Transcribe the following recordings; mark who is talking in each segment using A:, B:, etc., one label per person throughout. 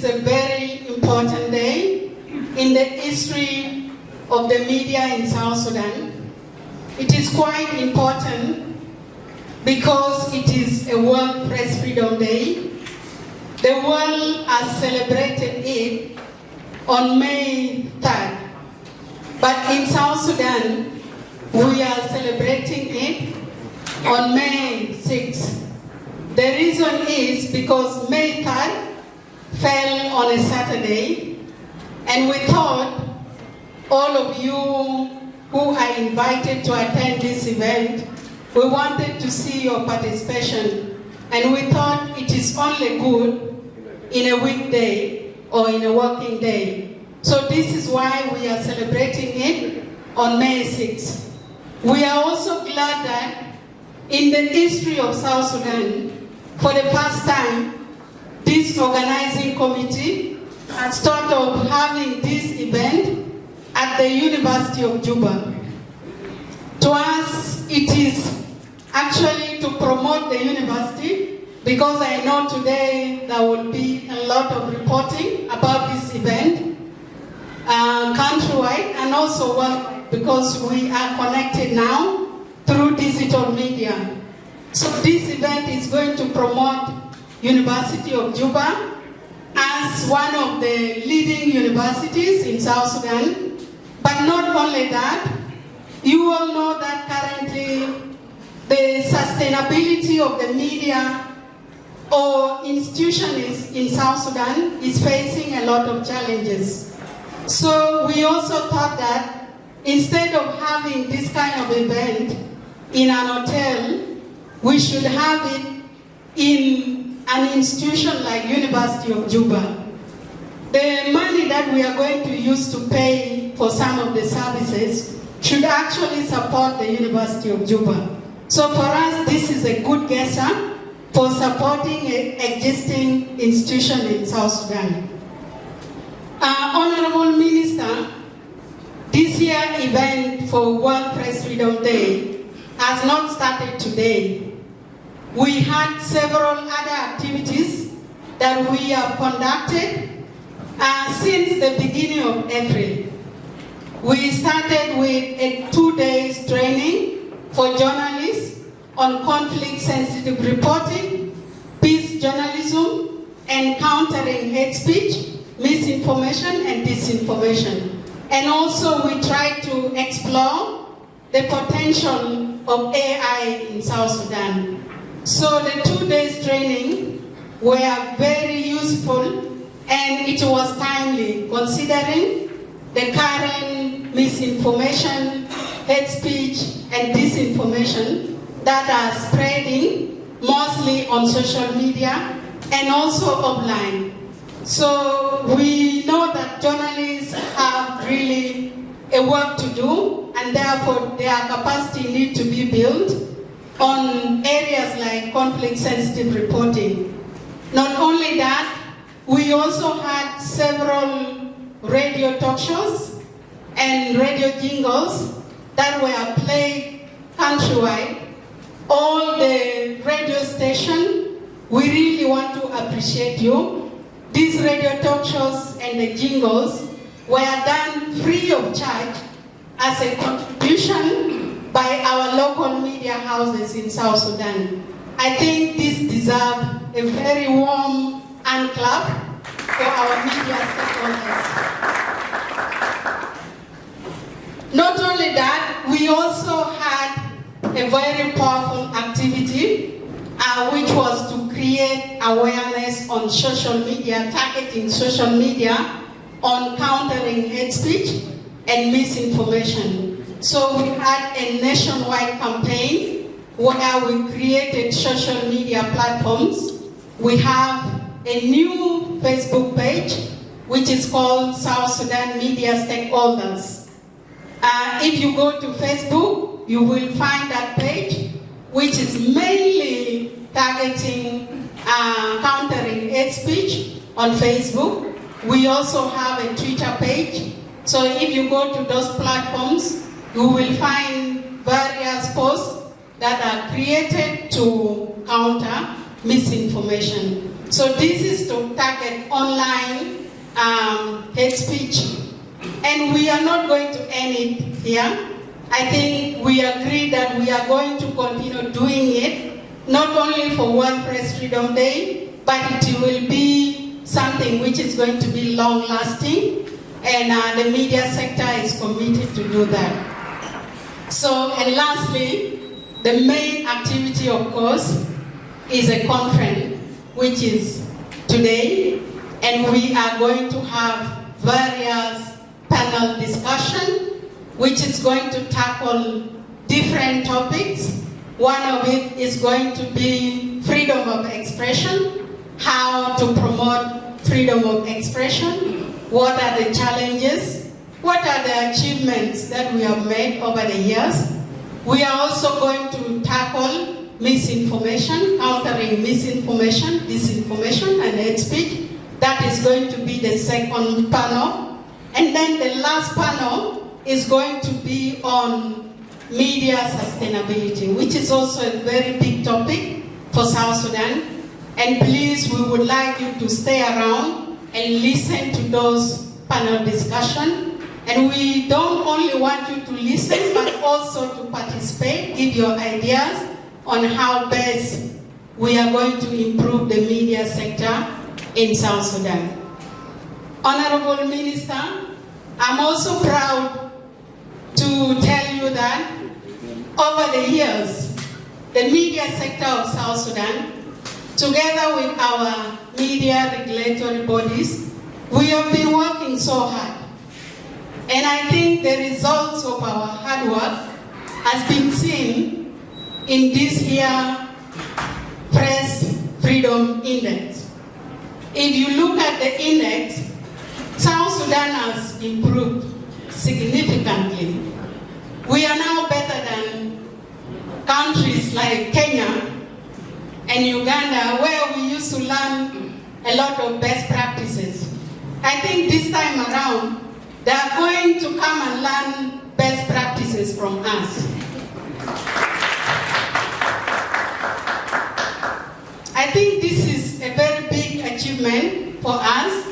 A: is a very important day in the history of the media in South Sudan. It is quite important because it is a World Press Freedom Day. The world has celebrated it on May 3rd. But in South Sudan, we are celebrating it on May 6th. The reason is because May 3rd fell on a Saturday, and we thought all of you who are invited to attend this event, we wanted to see your participation, and we thought it is only good in a weekday or in a working day. So this is why we are celebrating it on May 6th. We are also glad that in the history of South Sudan, for the first time, this organizing committee has thought of having this event at the University of Juba. To us, it is actually to promote the university, because I know today there will be a lot of reporting about this event countrywide and also worldwide, because we are connected now through digital media. So this event is going to promote University of Juba as one of the leading universities in South Sudan. But not only that, you all know that currently the sustainability of the media or institutions in South Sudan is facing a lot of challenges. So we also thought that instead of having this kind of event in an hotel, we should have it in an institution like University of Juba. The money that we are going to use to pay for some of the services should actually support the University of Juba. So for us, this is a good gesture for supporting an existing institution in South Sudan. Honorable Minister, this year event for World Press Freedom Day has not started today. We had several other activities that we have conducted since the beginning of April. We started with a 2-day training for journalists on conflict-sensitive reporting, peace journalism, and countering hate speech, misinformation, and disinformation. And also we tried to explore the potential of AI in South Sudan. So the 2-day training were very useful, and it was timely considering the current misinformation, hate speech, and disinformation that are spreading mostly on social media and also offline. So we know that journalists have really a work to do, and therefore their capacity needs to be built on areas like conflict-sensitive reporting. Not only that, we also had several radio talk shows and radio jingles that were played countrywide. All the radio stations, we really want to appreciate you. These radio talk shows and the jingles were done free of charge as a contribution by our local media houses in South Sudan. I think this deserves a very warm hand clap for our media stakeholders. Not only that, we also had a very powerful activity which was to create awareness on social media, targeting social media on countering hate speech and misinformation. So we had a nationwide campaign where we created social media platforms. We have a new Facebook page, which is called South Sudan Media Stakeholders. If you go to Facebook, you will find that page, which is mainly targeting countering hate speech on Facebook. We also have a Twitter page. So if you go to those platforms, you will find various posts that are created to counter misinformation. So this is to target online hate speech. And we are not going to end it here. I think we agree that we are going to continue doing it, not only for World Press Freedom Day, but it will be something which is going to be long-lasting, and the media sector is committed to do that. So, and lastly, the main activity, of course, is a conference, which is today, and we are going to have various panel discussion, which is going to tackle different topics. One of it is going to be freedom of expression, how to promote freedom of expression, what are the challenges, what are the achievements that we have made over the years. We are also going to tackle misinformation, countering misinformation, disinformation, and hate speech. That is going to be the second panel. And then the last panel is going to be on media sustainability, which is also a very big topic for South Sudan. And please, we would like you to stay around and listen to those panel discussions. And we don't only want you to listen, but also to participate, give your ideas on how best we are going to improve the media sector in South Sudan. Honorable Minister, I'm also proud to tell you that over the years, the media sector of South Sudan, together with our media regulatory bodies, we have been working so hard. And I think the results of our hard work has been seen in this year Press Freedom Index. If you look at the index, South Sudan has improved significantly. We are now better than countries like Kenya and Uganda, where we used to learn a lot of best practices. I think this time around, they are going to come and learn best practices from us. I think this is a very big achievement for us.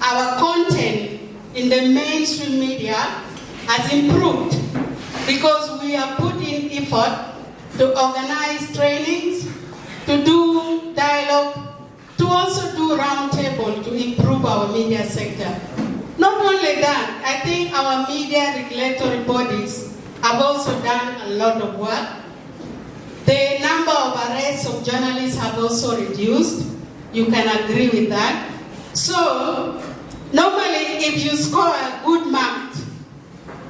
A: Our content in the mainstream media has improved because we are putting effort to organize trainings, to do dialogue, to also do roundtable to improve our media sector. Not only that, I think our media regulatory bodies have also done a lot of work. The number of arrests of journalists have also reduced. You can agree with that. So, normally if you score a good mark,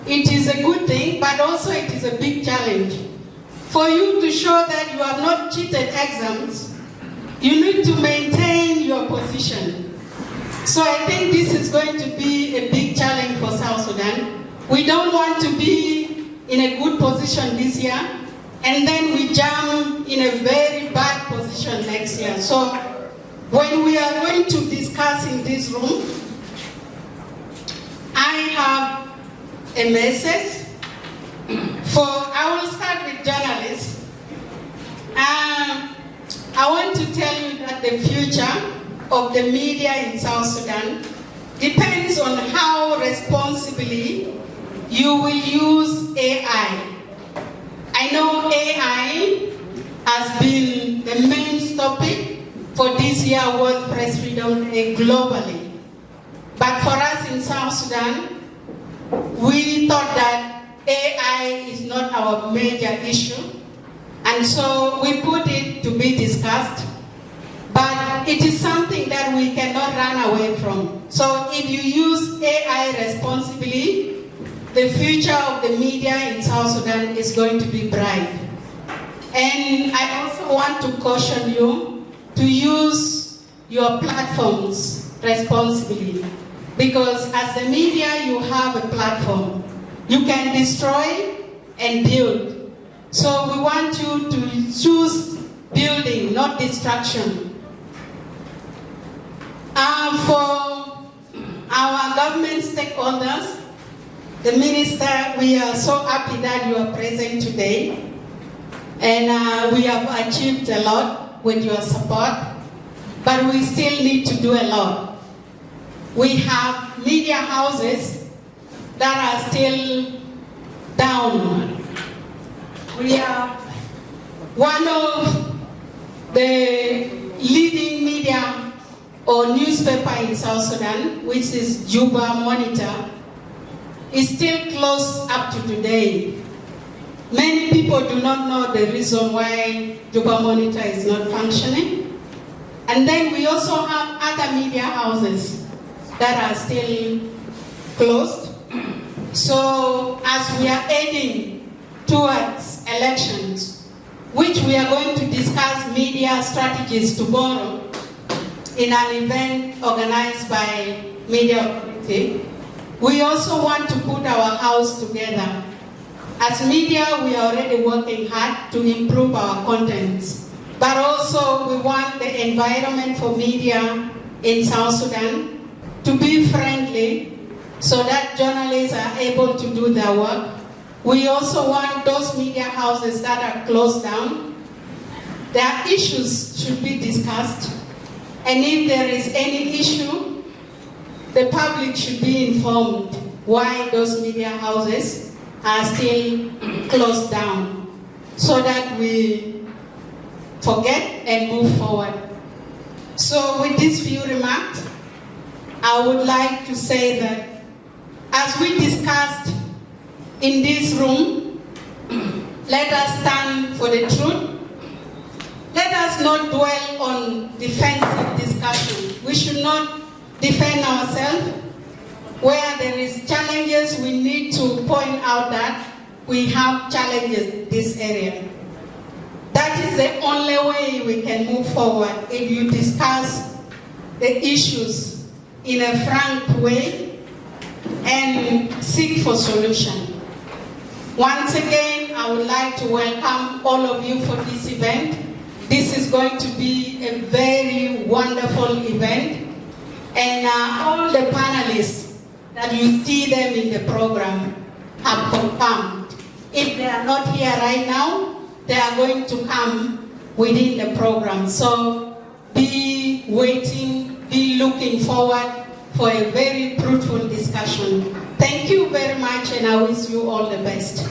A: it is a good thing, but also it is a big challenge. For you to show that you have not cheated exams, you need to maintain your position. So I think this is going to be a big challenge for South Sudan. We don't want to be in a good position this year, and then we jump in a very bad position next year. So when we are going to discuss in this room, I have a message I will start with journalists. I want to tell you that the future of the media in South Sudan depends on how responsibly you will use AI. I know AI has been the main topic for this year World Press Freedom Day globally. But for us in South Sudan, we thought that AI is not our major issue, and so we put it to be discussed, but it is something that we cannot run away from. So if you use AI responsibly, the future of the media in South Sudan is going to be bright. And I also want to caution you to use your platforms responsibly, because as the media you have a platform. You can destroy and build. So we want you to choose building, not destruction. For our government stakeholders, the Minister, we are so happy that you are present today. And we have achieved a lot with your support. but we still need to do a lot. We have media houses that are still down. We are one of the leading media or newspaper in South Sudan, which is Juba Monitor, is still closed up to today. Many people do not know the reason why Juba Monitor is not functioning. And then we also have other media houses that are still closed. So as we are heading towards elections, which we are going to discuss media strategies tomorrow in an event organized by Media Authority, we also want to put our house together. As media, we are already working hard to improve our contents, but also we want the environment for media in South Sudan to be friendly so that journalists are able to do their work. We also want those media houses that are closed down. Their issues should be discussed, and if there is any issue, the public should be informed why those media houses are still closed down, so that we forget and move forward. So with these few remarks, I would like to say that as we discussed in this room, let us stand for the truth. Let us not dwell on defensive discussion. We should not defend ourselves. Where there is challenges, we need to point out that we have challenges in this area. That is the only way we can move forward, if you discuss the issues in a frank way and seek for solution. Once again, I would like to welcome all of you for this event. This is going to be a very wonderful event, and all the panelists that you see them in the program have confirmed. If they are not here right now, they are going to come within the program. So be waiting, be looking forward for a very fruitful discussion. Thank you very much, and I wish you all the best.